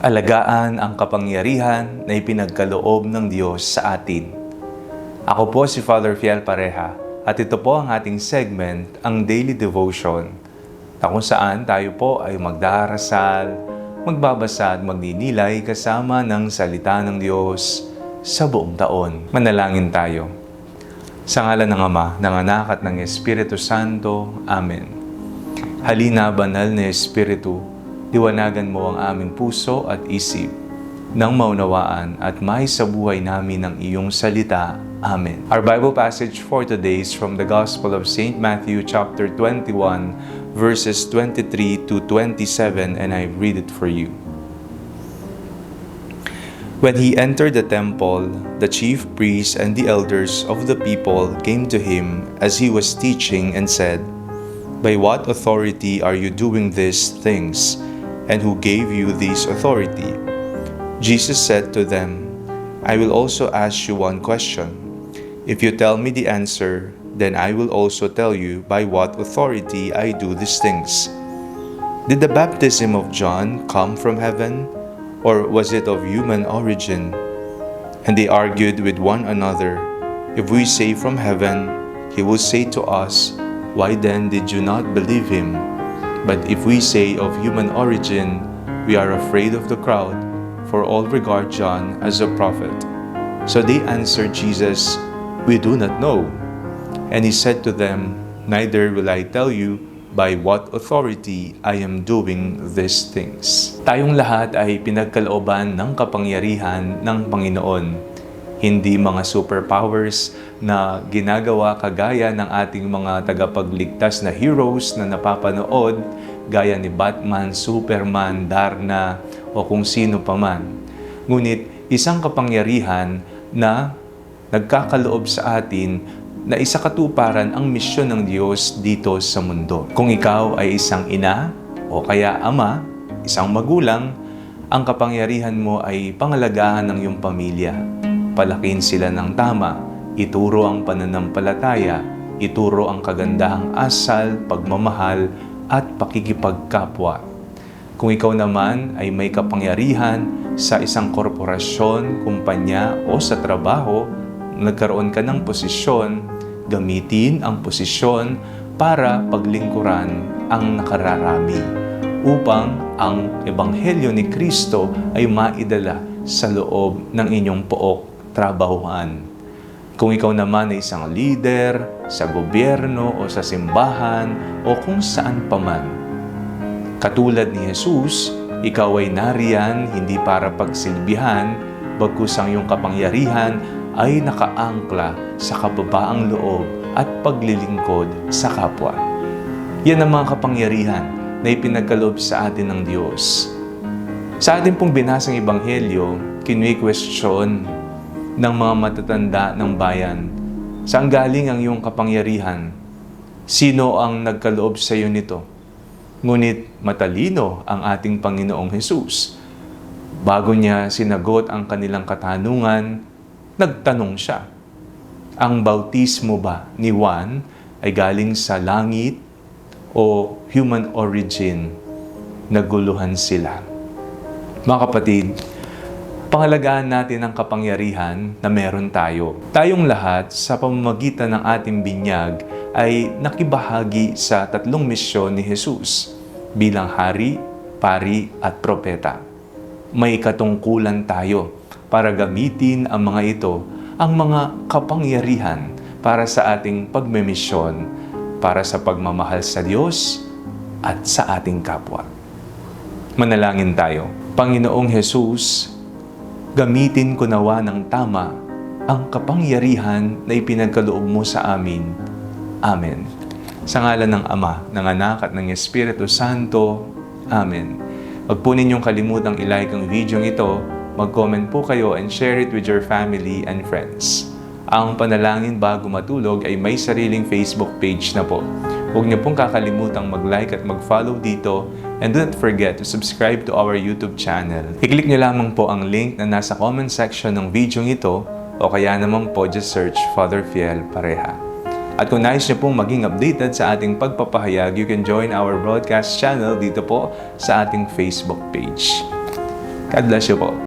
Alagaan ang kapangyarihan na ipinagkaloob ng Diyos sa atin. Ako po si Father Fiel Pareha at ito po ang ating segment, ang Daily Devotion, na kung saan tayo po ay magdarasal, magbabasa at magninilay kasama ng salita ng Diyos sa buong taon. Manalangin tayo. Sa ngalan ng Ama, ng Anak at ng Espiritu Santo. Amen. Halina, banal na Espiritu, liwanagan mo ang aming puso at isip nang maunawaan at maisabuhay namin ang iyong salita. Amen. Our Bible passage for today is from the Gospel of St. Matthew chapter 21, verses 23 to 27, and I read it for you. When he entered the temple, the chief priests and the elders of the people came to him as he was teaching and said, "By what authority are you doing these things? And who gave you this authority?" Jesus said to them, "I will also ask you one question. If you tell me the answer, then I will also tell you by what authority I do these things. Did the baptism of John come from heaven, or was it of human origin?" And they argued with one another, "If we say from heaven, he will say to us, 'Why then did you not believe him?' But if we say of human origin, we are afraid of the crowd, for all regard John as a prophet." So they answered Jesus, "We do not know." And he said to them, "Neither will I tell you by what authority I am doing these things." Tayong lahat ay pinagkalooban ng kapangyarihan ng Panginoon. Hindi mga superpowers na ginagawa kagaya ng ating mga tagapagligtas na heroes na napapanood gaya ni Batman, Superman, Darna o kung sino pa man. Ngunit isang kapangyarihan na nagkakaloob sa atin na isakatuparan ang misyon ng Diyos dito sa mundo. Kung ikaw ay isang ina o kaya ama, isang magulang, ang kapangyarihan mo ay pangalagaan ng iyong pamilya. Palakin sila ng tama, ituro ang pananampalataya, ituro ang kagandahang asal, pagmamahal, at pakikipagkapwa. Kung ikaw naman ay may kapangyarihan sa isang korporasyon, kumpanya o sa trabaho, nagkaroon ka ng posisyon, gamitin ang posisyon para paglingkuran ang nakararami upang ang Ebanghelyo ni Kristo ay maidala sa loob ng inyong pook trabahuan. Kung ikaw naman ay isang leader sa gobyerno o sa simbahan o kung saan paman, katulad ni Jesus, ikaw ay nariyan hindi para pagsilbihan, bagkus ang iyong kapangyarihan ay nakaangkla sa kababaang loob at paglilingkod sa kapwa. Yan ang mga kapangyarihan na ipinagkaloob sa atin ng Diyos. Sa ating pong binasang Ebanghelyo, kinwi-question ng mga matatanda ng bayan, saan galing ang iyong kapangyarihan? Sino ang nagkaloob sa iyo nito? Ngunit matalino ang ating Panginoong Hesus. Bago niya sinagot ang kanilang katanungan, nagtanong siya, ang bautismo ba ni Juan ay galing sa langit o human origin? Naguluhan sila. Mga kapatid, pangalagaan natin ang kapangyarihan na meron tayo. Tayong lahat sa pamamagitan ng ating binyag ay nakibahagi sa tatlong misyon ni Jesus bilang hari, pari at propeta. May katungkulan tayo para gamitin ang mga ito, ang mga kapangyarihan para sa ating pagmemisyon, para sa pagmamahal sa Diyos at sa ating kapwa. Manalangin tayo. Panginoong Jesus, gamitin ko nawa ng tama ang kapangyarihan na ipinagkaloob mo sa amin. Amen. Sa ngalan ng Ama, ng Anak at ng Espiritu Santo. Amen. Huwag po ninyong kalimutang i-like ang video ito, mag-comment po kayo and share it with your family and friends. Ang Panalangin Bago Matulog ay may sariling Facebook page na po. Huwag niyo pong kakalimutang mag-like at mag-follow dito, and don't forget to subscribe to our YouTube channel. I-click niyo lamang po ang link na nasa comment section ng video ito o kaya naman po just search Father Fiel Pareha. At kung nais niyo pong maging updated sa ating pagpapahayag, you can join our broadcast channel dito po sa ating Facebook page. God bless you po.